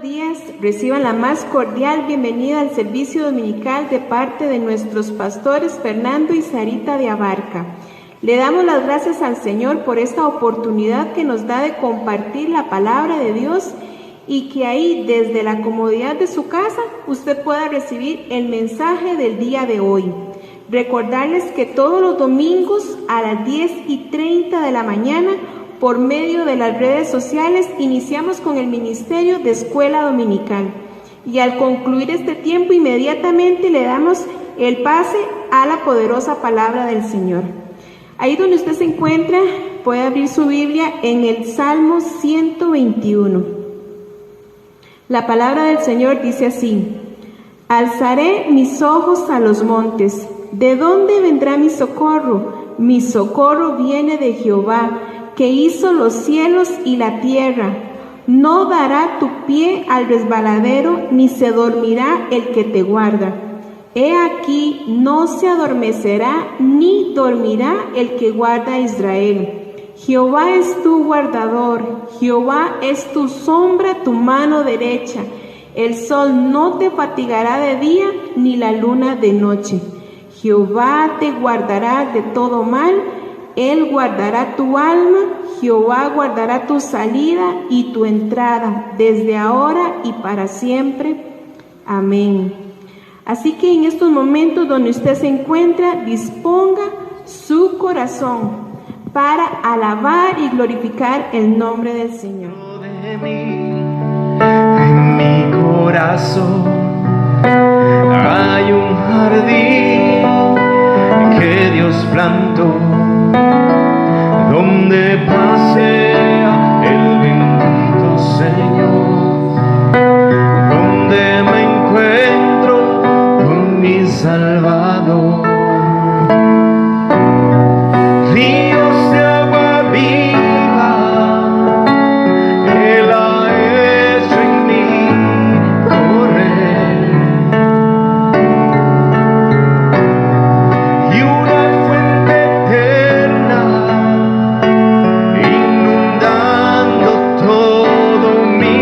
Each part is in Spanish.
días. Reciban la más cordial bienvenida al servicio dominical de parte de nuestros pastores Fernando y Sarita de Abarca. Le damos las gracias al Señor por esta oportunidad que nos da de compartir la palabra de Dios y que ahí, desde la comodidad de su casa, usted pueda recibir el mensaje del día de hoy. Recordarles que todos los domingos a las 10:30 de la mañana, por medio de las redes sociales, iniciamos con el Ministerio de Escuela Dominical. Y al concluir este tiempo, inmediatamente le damos el pase a la poderosa palabra del Señor. Ahí donde usted se encuentra, puede abrir su Biblia en el Salmo 121. La palabra del Señor dice así: Alzaré mis ojos a los montes. ¿De dónde vendrá mi socorro? Mi socorro viene de Jehová, que hizo los cielos y la tierra. No dará tu pie al resbaladero, ni se dormirá el que te guarda. He aquí, no se adormecerá, ni dormirá el que guarda a Israel. Jehová es tu guardador, Jehová es tu sombra, tu mano derecha. El sol no te fatigará de día, ni la luna de noche. Jehová te guardará de todo mal, Él guardará tu alma, Jehová guardará tu salida y tu entrada, desde ahora y para siempre. Amén. Así que en estos momentos donde usted se encuentra, disponga su corazón para alabar y glorificar el nombre del Señor. En mi corazón hay un jardín que Dios plantó, donde pasea el bendito Señor, donde me encuentro con mi Salvador. Ríos de agua viva Él ha hecho en mí correr, y una fuente eterna inundando todo mi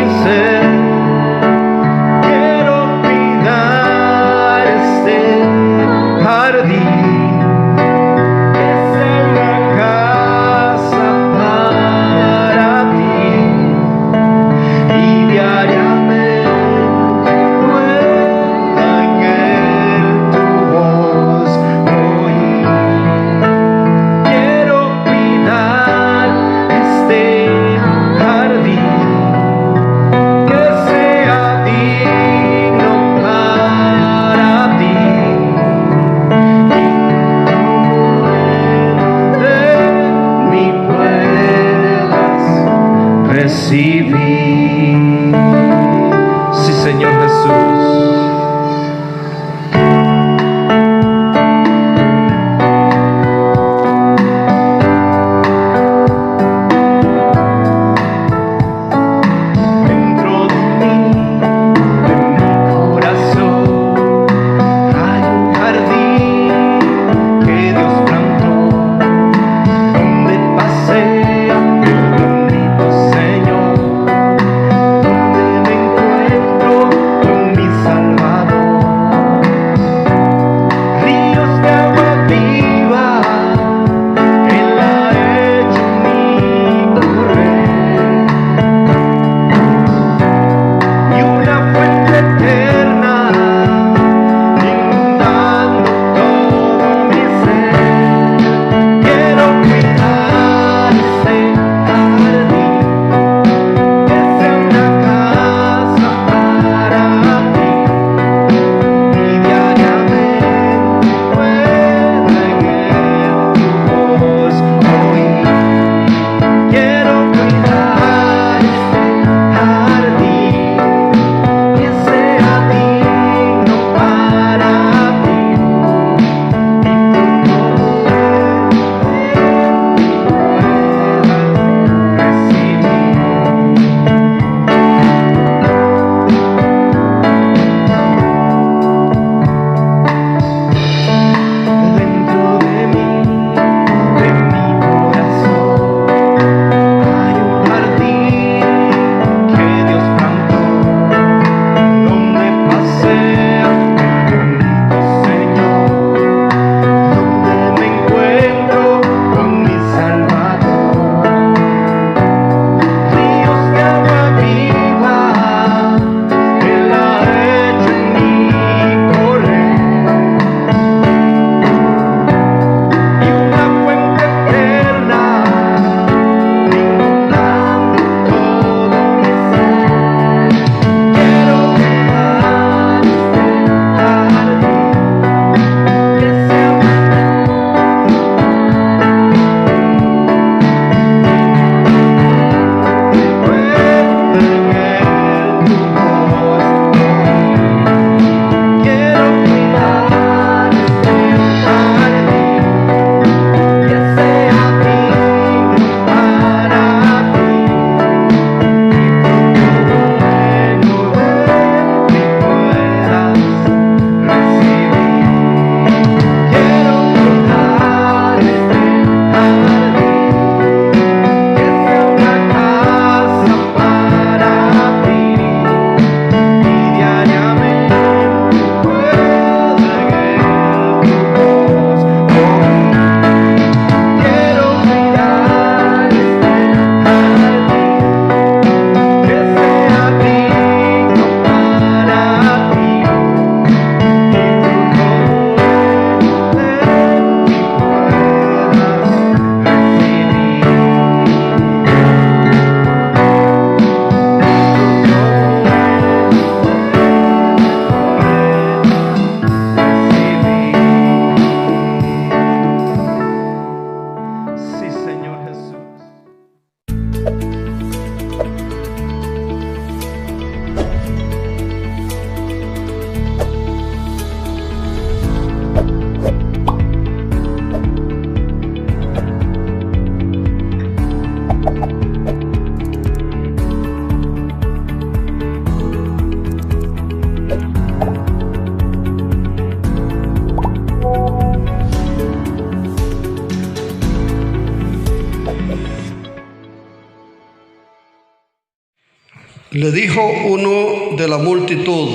Le dijo uno de la multitud: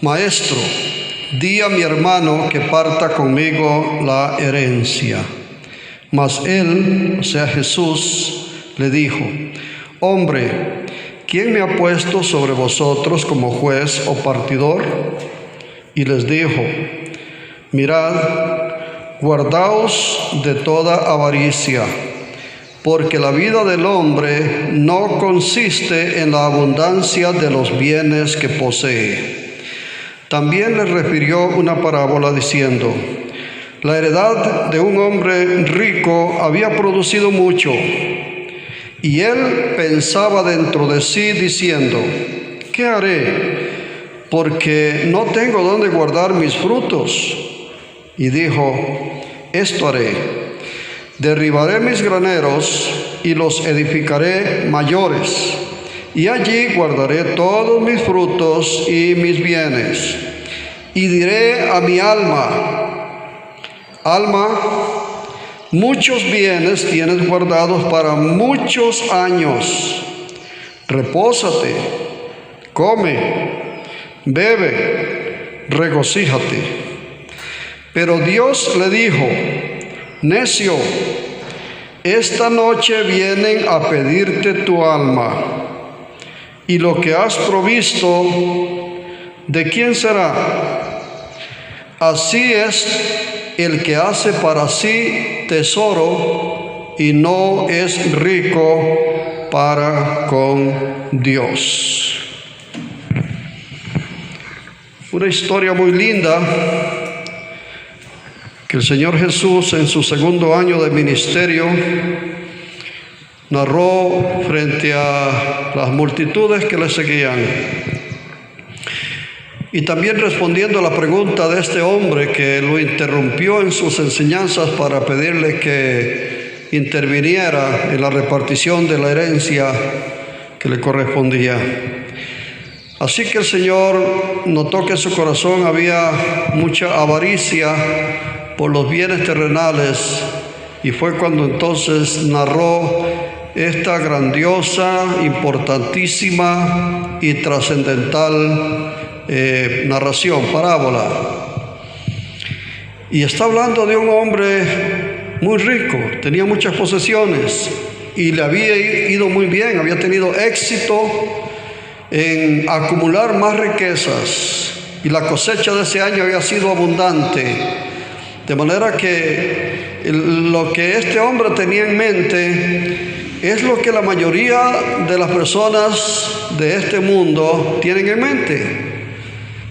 Maestro, di a mi hermano que parta conmigo la herencia. Mas él, o sea Jesús, le dijo: Hombre, ¿quién me ha puesto sobre vosotros como juez o partidor? Y les dijo: Mirad, guardaos de toda avaricia, porque la vida del hombre no consiste en la abundancia de los bienes que posee. También les refirió una parábola diciendo: La heredad de un hombre rico había producido mucho, y él pensaba dentro de sí diciendo: ¿Qué haré? Porque no tengo dónde guardar mis frutos. Y dijo: Esto haré: derribaré mis graneros y los edificaré mayores, y allí guardaré todos mis frutos y mis bienes. Y diré a mi alma: Alma, muchos bienes tienes guardados para muchos años. Repósate, come, bebe, regocíjate. Pero Dios le dijo: Necio, esta noche vienen a pedirte tu alma, y lo que has provisto, ¿de quién será? Así es el que hace para sí tesoro y no es rico para con Dios. Una historia muy linda que el Señor Jesús en su segundo año de ministerio narró frente a las multitudes que le seguían. Y también respondiendo a la pregunta de este hombre que lo interrumpió en sus enseñanzas para pedirle que interviniera en la repartición de la herencia que le correspondía. Así que el Señor notó que en su corazón había mucha avaricia por los bienes terrenales, y fue cuando entonces narró esta grandiosa, importantísima y trascendental narración, parábola. Y está hablando de un hombre muy rico, tenía muchas posesiones y le había ido muy bien, había tenido éxito en acumular más riquezas, y la cosecha de ese año había sido abundante, de manera que lo que este hombre tenía en mente es lo que la mayoría de las personas de este mundo tienen en mente: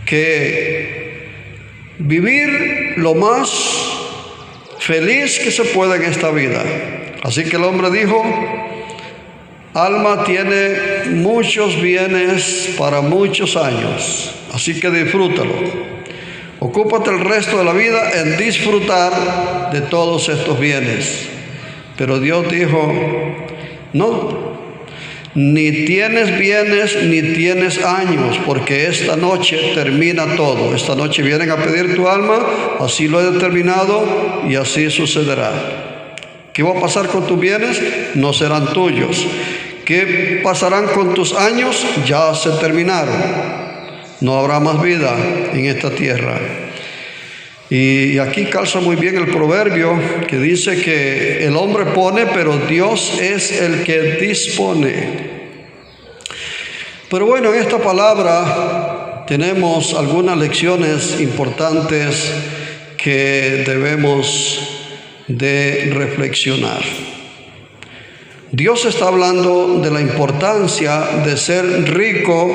que vivir lo más feliz que se pueda en esta vida. Así que el hombre dijo: Alma tiene muchos bienes para muchos años, así que disfrútalo. Ocúpate el resto de la vida en disfrutar de todos estos bienes. Pero Dios dijo: no, ni tienes bienes ni tienes años, porque esta noche termina todo. Esta noche vienen a pedir tu alma, así lo he determinado y así sucederá. ¿Qué va a pasar con tus bienes? No serán tuyos. ¿Qué pasarán con tus años? Ya se terminaron. No habrá más vida en esta tierra. Y aquí calza muy bien el proverbio que dice que el hombre pone, pero Dios es el que dispone. Pero bueno, en esta palabra tenemos algunas lecciones importantes que debemos de reflexionar. Dios está hablando de la importancia de ser rico,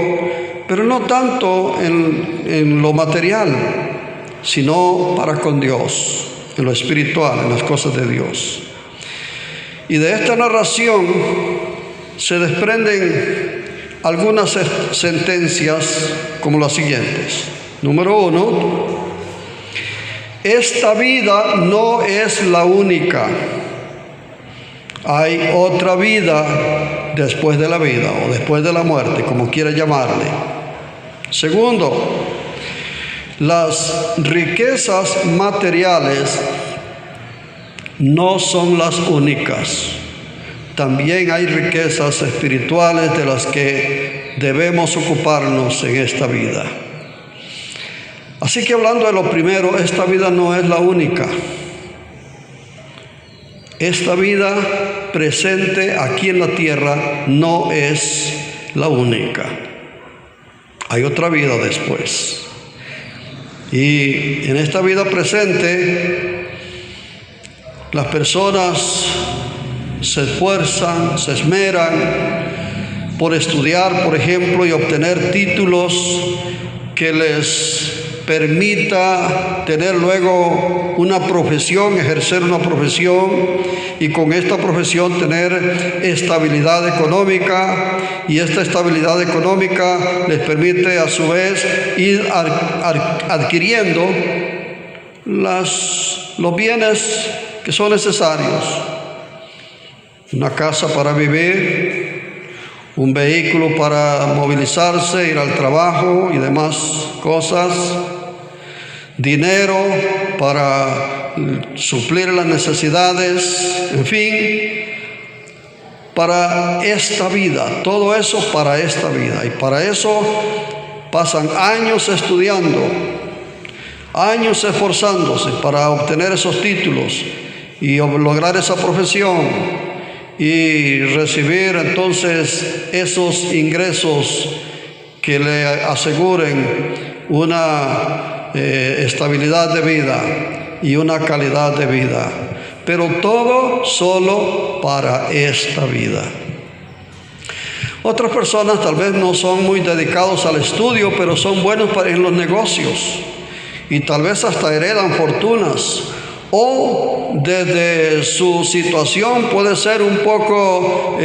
pero no tanto en lo material, sino para con Dios, en lo espiritual, en las cosas de Dios. Y de esta narración se desprenden algunas sentencias como las siguientes. Número 1, esta vida no es la única. Hay otra vida después de la vida o después de la muerte, como quiera llamarle. Segundo, las riquezas materiales no son las únicas. También hay riquezas espirituales de las que debemos ocuparnos en esta vida. Así que hablando de lo primero, esta vida no es la única. Esta vida presente aquí en la tierra no es la única. Hay otra vida después. Y en esta vida presente, las personas se esfuerzan, se esmeran por estudiar, por ejemplo, y obtener títulos que les permita tener luego una profesión, ejercer una profesión, y con esta profesión tener estabilidad económica, y esta estabilidad económica les permite a su vez ir adquiriendo los bienes que son necesarios: una casa para vivir, un vehículo para movilizarse, ir al trabajo y demás cosas, dinero para suplir las necesidades, en fin, para esta vida, todo eso para esta vida. Y para eso pasan años estudiando, años esforzándose para obtener esos títulos y lograr esa profesión y recibir entonces esos ingresos que le aseguren una estabilidad de vida y una calidad de vida, pero todo solo para esta vida. Otras personas tal vez no son muy dedicados al estudio, pero son buenos en los negocios y tal vez hasta heredan fortunas, o desde su situación puede ser un poco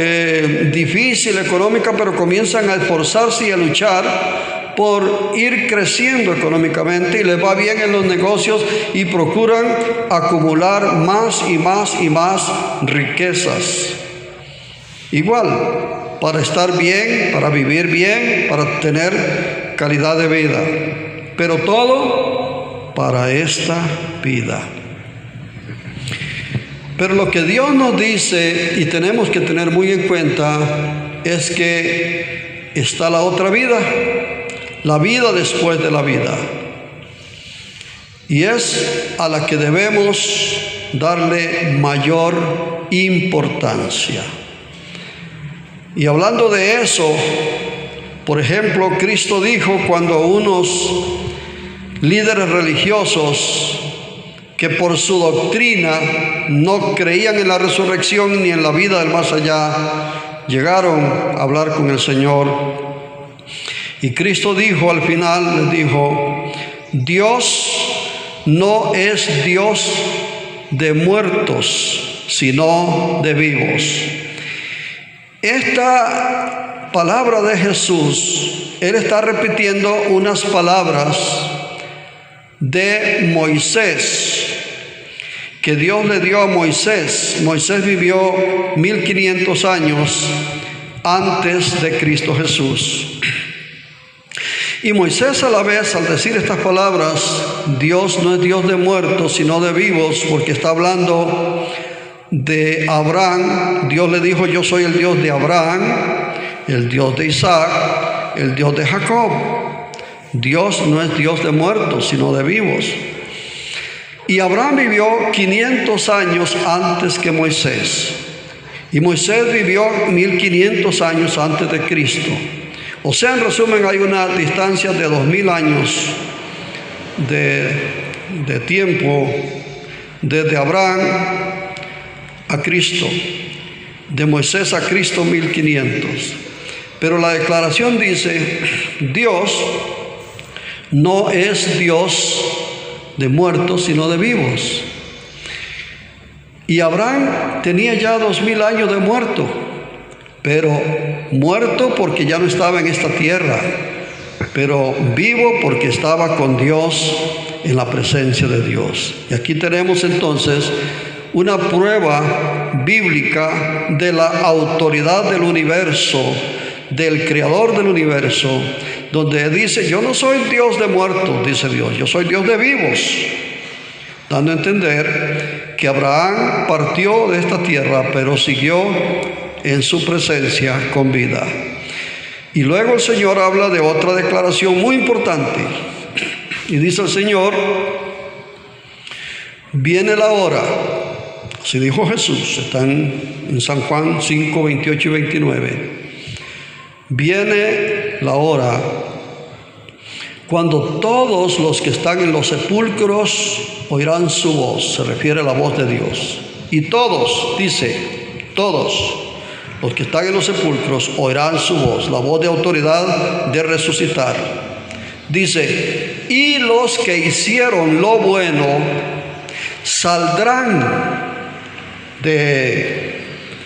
difícil económica, pero comienzan a esforzarse y a luchar por ir creciendo económicamente, y les va bien en los negocios y procuran acumular más y más y más riquezas. Igual, para estar bien, para vivir bien, para tener calidad de vida, pero todo para esta vida. Pero lo que Dios nos dice, y tenemos que tener muy en cuenta, es que está la otra vida, la vida después de la vida. Y es a la que debemos darle mayor importancia. Y hablando de eso, por ejemplo, Cristo dijo cuando unos líderes religiosos que por su doctrina no creían en la resurrección ni en la vida del más allá, llegaron a hablar con el Señor. Y Cristo dijo al final, les dijo: Dios no es Dios de muertos, sino de vivos. Esta palabra de Jesús, Él está repitiendo unas palabras de Moisés, que Dios le dio a Moisés. Moisés vivió 1500 años antes de Cristo Jesús. Y Moisés, a la vez, al decir estas palabras, Dios no es Dios de muertos, sino de vivos, porque está hablando de Abraham. Dios le dijo: yo soy el Dios de Abraham, el Dios de Isaac, el Dios de Jacob. Dios no es Dios de muertos, sino de vivos. Y Abraham vivió 500 años antes que Moisés. Y Moisés vivió 1500 años antes de Cristo. O sea, en resumen, hay una distancia de 2000 años de tiempo desde Abraham a Cristo, de Moisés a Cristo 1500. Pero la declaración dice: Dios no es Dios de muertos, sino de vivos. Y Abraham tenía ya 2000 años de muerto, pero muerto porque ya no estaba en esta tierra, pero vivo porque estaba con Dios, en la presencia de Dios. Y aquí tenemos entonces una prueba bíblica de la autoridad del universo, del creador del universo, donde dice: yo no soy Dios de muertos, dice Dios, yo soy Dios de vivos, dando a entender que Abraham partió de esta tierra, pero siguió en su presencia con vida. Y luego el Señor habla de otra declaración muy importante. Y dice el Señor, viene la hora. Así dijo Jesús, están en San Juan 5, 28 y 29. Viene la hora cuando todos los que están en los sepulcros oirán su voz. Se refiere a la voz de Dios. Y todos, dice, todos los que están en los sepulcros oirán su voz, la voz de autoridad de resucitar. Dice, y los que hicieron lo bueno saldrán de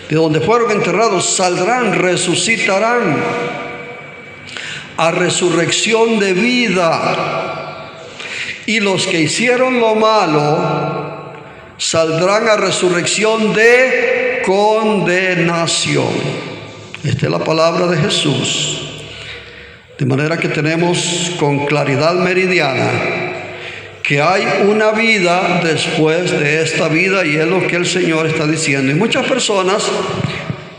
donde fueron enterrados, saldrán, resucitarán a resurrección de vida. Y los que hicieron lo malo saldrán a resurrección de condenación. Esta es la palabra de Jesús. De manera que tenemos con claridad meridiana que hay una vida después de esta vida, y es lo que el Señor está diciendo. Y muchas personas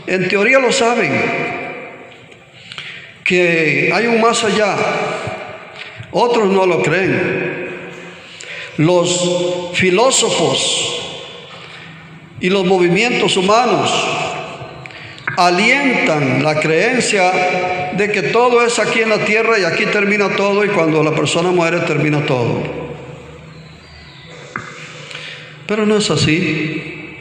en teoría lo saben, que hay un más allá. Otros no lo creen. Los filósofos y los movimientos humanos alientan la creencia de que todo es aquí en la tierra y aquí termina todo, y cuando la persona muere termina todo. Pero no es así.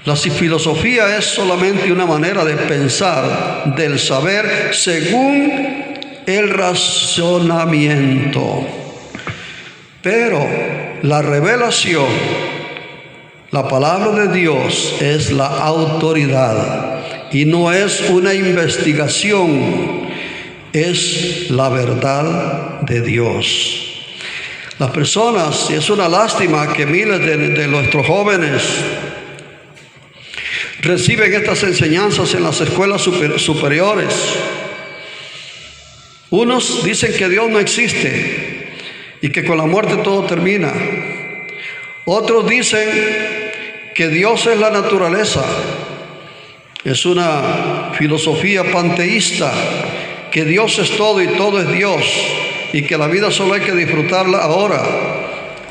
La filosofía es solamente una manera de pensar, del saber, según el razonamiento. Pero la revelación, la palabra de Dios, es la autoridad. Y no es una investigación, es la verdad de Dios. Las personas, y es una lástima que miles de nuestros jóvenes reciben estas enseñanzas en las escuelas superiores. Unos dicen que Dios no existe y que con la muerte todo termina. Otros dicen que Dios es la naturaleza. Es una filosofía panteísta, que Dios es todo y todo es Dios, y que la vida solo hay que disfrutarla ahora,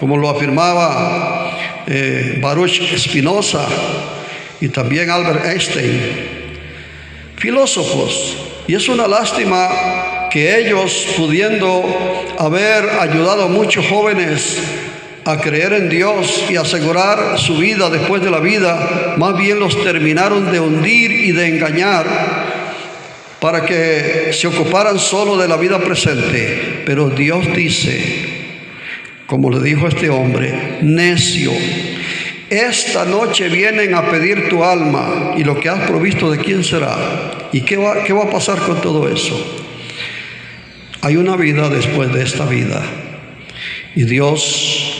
como lo afirmaba Baruch Spinoza y también Albert Einstein. Filósofos. Y es una lástima que ellos, pudiendo haber ayudado a muchos jóvenes a creer en Dios y asegurar su vida después de la vida, más bien los terminaron de hundir y de engañar para que se ocuparan solo de la vida presente. Pero Dios dice, como le dijo a este hombre, necio, esta noche vienen a pedir tu alma, y lo que has provisto, ¿de quién será? ¿Y qué va a pasar con todo eso? Hay una vida después de esta vida, y Dios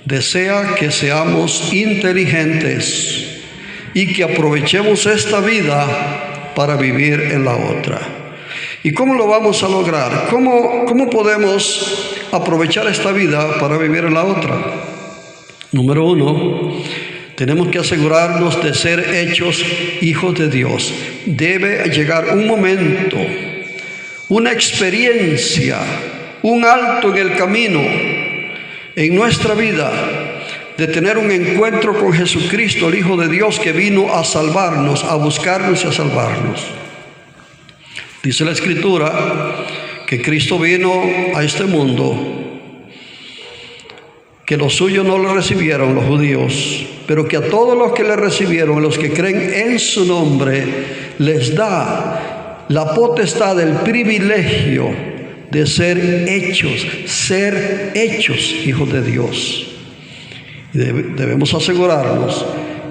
desea que seamos inteligentes y que aprovechemos esta vida para vivir en la otra. ¿Y cómo lo vamos a lograr? ¿Cómo podemos aprovechar esta vida para vivir en la otra? Número 1, tenemos que asegurarnos de ser hechos hijos de Dios. Debe llegar un momento, una experiencia, un alto en el camino en nuestra vida, de tener un encuentro con Jesucristo, el Hijo de Dios, que vino a salvarnos, a buscarnos y a salvarnos. Dice la Escritura que Cristo vino a este mundo, que los suyos no lo recibieron, los judíos, pero que a todos los que le recibieron, los que creen en su nombre, les da la potestad, el privilegio de ser hechos hijos de Dios. Y debemos asegurarnos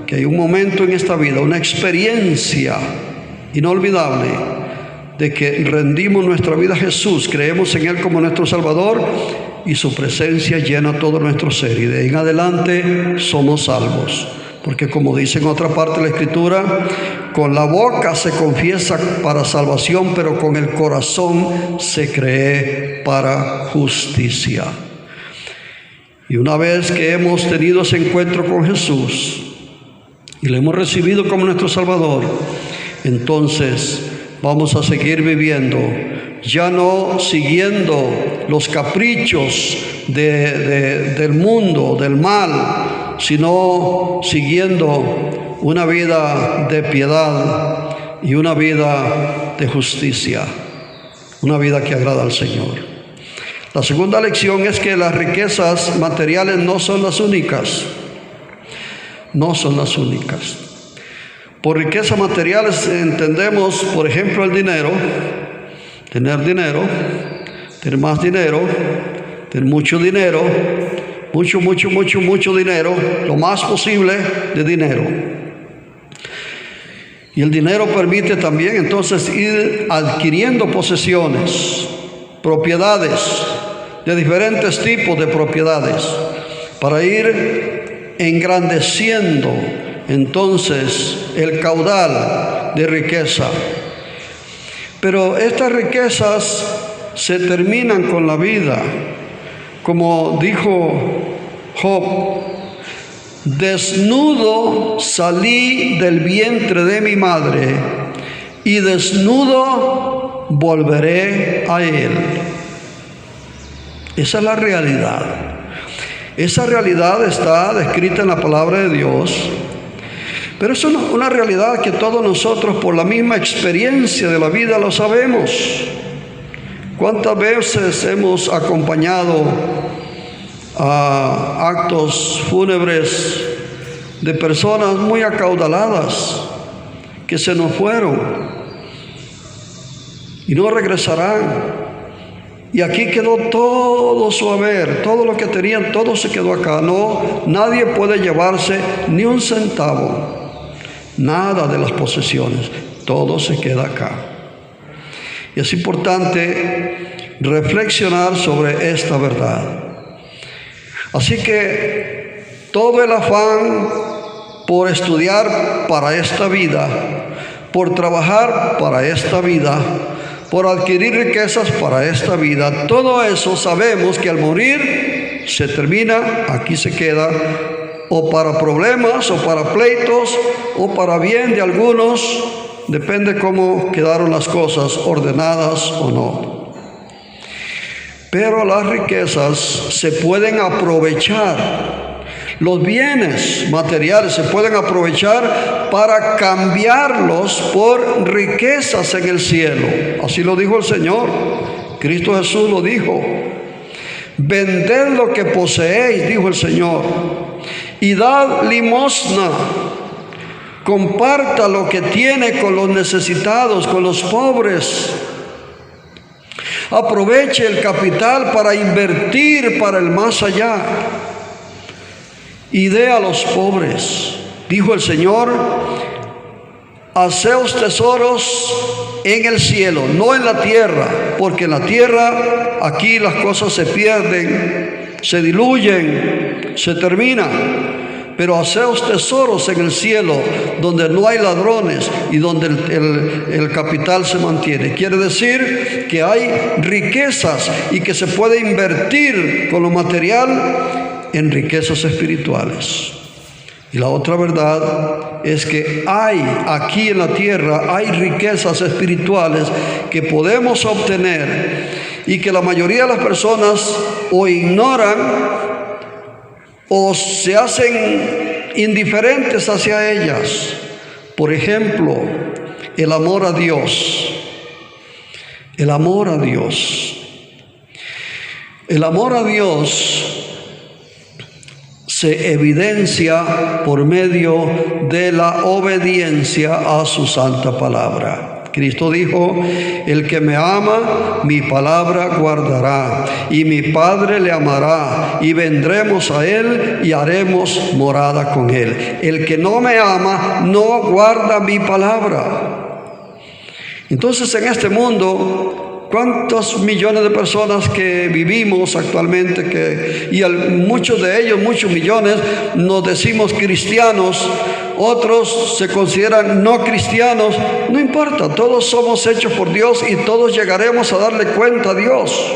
que hay un momento en esta vida, una experiencia inolvidable, de que rendimos nuestra vida a Jesús, creemos en Él como nuestro Salvador, y su presencia llena todo nuestro ser, y de ahí en adelante somos salvos. Porque como dice en otra parte de la Escritura, con la boca se confiesa para salvación, pero con el corazón se cree para justicia. Y una vez que hemos tenido ese encuentro con Jesús y lo hemos recibido como nuestro Salvador, entonces vamos a seguir viviendo, ya no siguiendo los caprichos del mundo, del mal, sino siguiendo una vida de piedad y una vida de justicia, una vida que agrada al Señor. La segunda lección es que las riquezas materiales no son las únicas. No son las únicas. Por riquezas materiales entendemos, por ejemplo, el dinero, tener más dinero, tener mucho dinero, mucho dinero, lo más posible de dinero. Y el dinero permite también entonces ir adquiriendo posesiones, propiedades, de diferentes tipos de propiedades, para ir engrandeciendo entonces el caudal de riqueza. Pero estas riquezas se terminan con la vida, como dijo Job: desnudo salí del vientre de mi madre y desnudo volveré a él. Esa es la realidad. Esa realidad está descrita en la palabra de Dios, pero es una realidad que todos nosotros, por la misma experiencia de la vida, lo sabemos. ¿Cuántas veces hemos acompañado a actos fúnebres de personas muy acaudaladas que se nos fueron y no regresarán? Y aquí quedó todo su haber, todo lo que tenían, todo se quedó acá. No, nadie puede llevarse ni un centavo, nada de las posesiones, todo se queda acá. Y es importante reflexionar sobre esta verdad. Así que todo el afán por estudiar para esta vida, por trabajar para esta vida, por adquirir riquezas para esta vida, todo eso sabemos que al morir se termina, aquí se queda, o para problemas, o para pleitos, o para bien de algunos, depende cómo quedaron las cosas, ordenadas o no. Pero las riquezas se pueden aprovechar. Los bienes materiales se pueden aprovechar para cambiarlos por riquezas en el cielo. Así lo dijo el Señor. Cristo Jesús lo dijo. Vended lo que poseéis, dijo el Señor, y dad limosna. Comparta lo que tiene con los necesitados, con los pobres. Aproveche el capital para invertir para el más allá. Y dé a los pobres. Dijo el Señor: haceos tesoros en el cielo, no en la tierra, porque en la tierra, aquí las cosas se pierden, se diluyen, se terminan. Pero haceos tesoros en el cielo, donde no hay ladrones y donde el capital se mantiene. Quiere decir que hay riquezas y que se puede invertir con lo material en riquezas espirituales. Y la otra verdad es que hay aquí en la tierra, hay riquezas espirituales que podemos obtener y que la mayoría de las personas o ignoran o se hacen indiferentes hacia ellas. Por ejemplo, el amor a Dios. El amor a Dios. El amor a Dios se evidencia por medio de la obediencia a su santa palabra. Cristo dijo: el que me ama, mi palabra guardará, y mi Padre le amará, y vendremos a él y haremos morada con él. El que no me ama, no guarda mi palabra. Entonces, en este mundo, ¿cuántos millones de personas que vivimos actualmente, muchos de ellos, muchos millones, nos decimos cristianos, otros se consideran no cristianos? No importa, todos somos hechos por Dios y todos llegaremos a darle cuenta a Dios.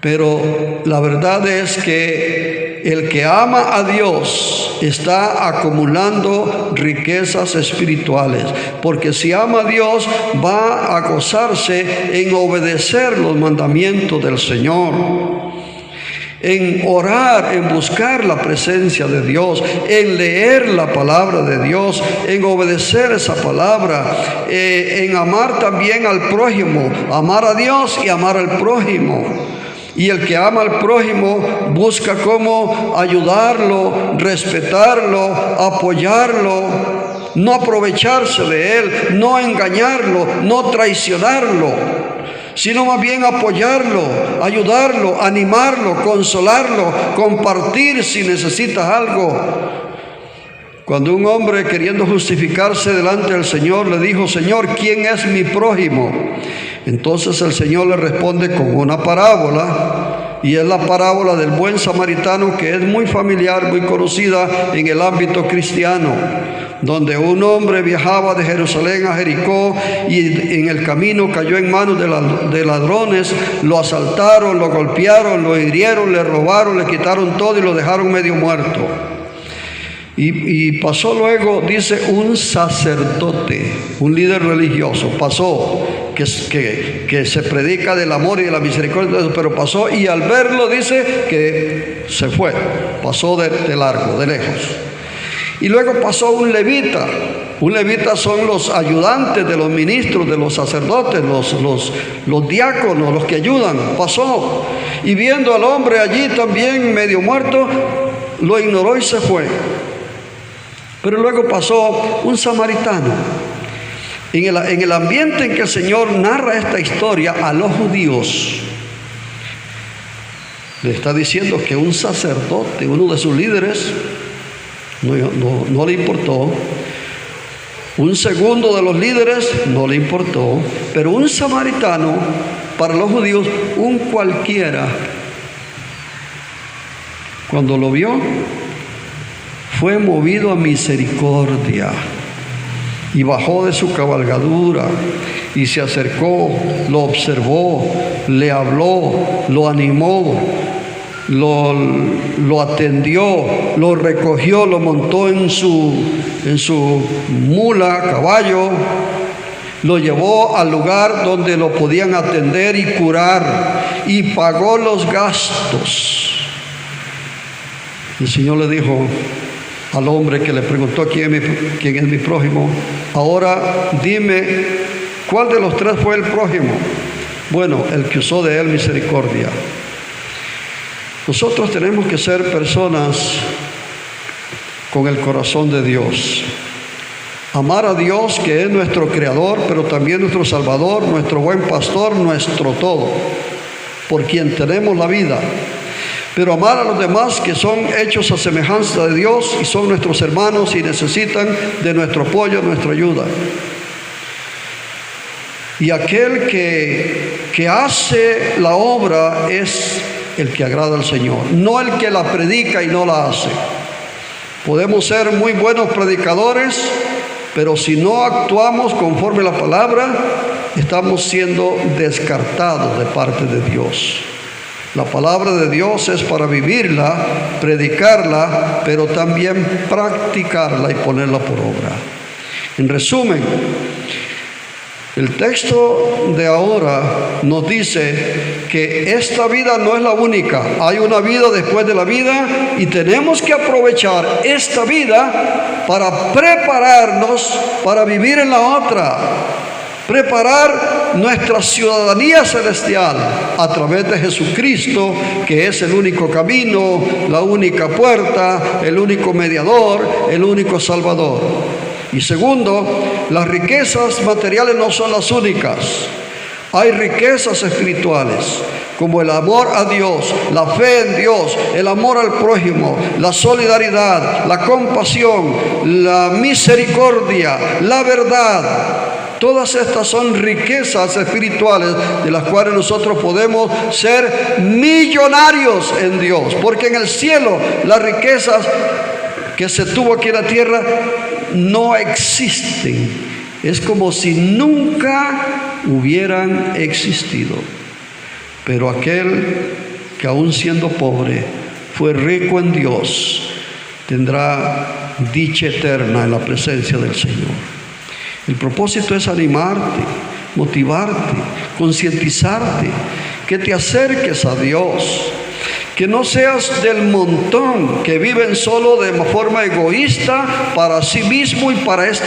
Pero la verdad es que el que ama a Dios está acumulando riquezas espirituales, porque si ama a Dios va a gozarse en obedecer los mandamientos del Señor, en orar, en buscar la presencia de Dios, en leer la palabra de Dios, en obedecer esa palabra, en amar también al prójimo, amar a Dios y amar al prójimo. Y el que ama al prójimo busca cómo ayudarlo, respetarlo, apoyarlo, no aprovecharse de él, no engañarlo, no traicionarlo, sino más bien apoyarlo, ayudarlo, animarlo, consolarlo, compartir si necesitas algo. Cuando un hombre, queriendo justificarse delante del Señor, le dijo: Señor, ¿quién es mi prójimo? Entonces el Señor le responde con una parábola, y es la parábola del buen samaritano, que es muy familiar, muy conocida en el ámbito cristiano, donde un hombre viajaba de Jerusalén a Jericó y en el camino cayó en manos de ladrones, lo asaltaron, lo golpearon, lo hirieron, le robaron, le quitaron todo y lo dejaron medio muerto. Y pasó luego, dice, un sacerdote, un líder religioso, pasó, que se predica del amor y de la misericordia, pero pasó, y al verlo dice que se fue, pasó de largo, de lejos. Y luego pasó un levita. Un levita son los ayudantes de los ministros, de los sacerdotes, los diáconos, los que ayudan. Pasó, y viendo al hombre allí también medio muerto, lo ignoró y se fue. Pero luego pasó un samaritano. En el ambiente en que el Señor narra esta historia a los judíos, le está diciendo que un sacerdote, uno de sus líderes, no le importó. Un segundo de los líderes no le importó. Pero un samaritano, para los judíos, un cualquiera, cuando lo vio, fue movido a misericordia y bajó de su cabalgadura y se acercó, lo observó, le habló, lo animó, lo atendió, lo recogió, lo montó en su mula, caballo, lo llevó al lugar donde lo podían atender y curar, y pagó los gastos. El Señor le dijo al hombre que le preguntó quién es mi prójimo: ahora dime, ¿cuál de los tres fue el prójimo? Bueno, el que usó de él misericordia. Nosotros tenemos que ser personas con el corazón de Dios. Amar a Dios, que es nuestro Creador, pero también nuestro Salvador, nuestro buen pastor, nuestro todo, por quien tenemos la vida. Pero amar a los demás que son hechos a semejanza de Dios y son nuestros hermanos y necesitan de nuestro apoyo, nuestra ayuda. Y aquel que hace la obra es el que agrada al Señor, no el que la predica y no la hace. Podemos ser muy buenos predicadores, pero si no actuamos conforme a la palabra, estamos siendo descartados de parte de Dios. La palabra de Dios es para vivirla, predicarla, pero también practicarla y ponerla por obra. En resumen, el texto de ahora nos dice que esta vida no es la única. Hay una vida después de la vida y tenemos que aprovechar esta vida para prepararnos para vivir en la otra. Preparar nuestra ciudadanía celestial a través de Jesucristo, que es el único camino, la única puerta, el único mediador, el único salvador. Y segundo, las riquezas materiales no son las únicas. Hay riquezas espirituales, como el amor a Dios, la fe en Dios, el amor al prójimo, la solidaridad, la compasión, la misericordia, la verdad. Todas estas son riquezas espirituales de las cuales nosotros podemos ser millonarios en Dios, porque en el cielo las riquezas que se tuvo aquí en la tierra no existen. Es como si nunca hubieran existido. Pero aquel que aún siendo pobre fue rico en Dios, tendrá dicha eterna en la presencia del Señor. El propósito es animarte, motivarte, concientizarte, que te acerques a Dios, que no seas del montón que viven solo de forma egoísta para sí mismo y para esta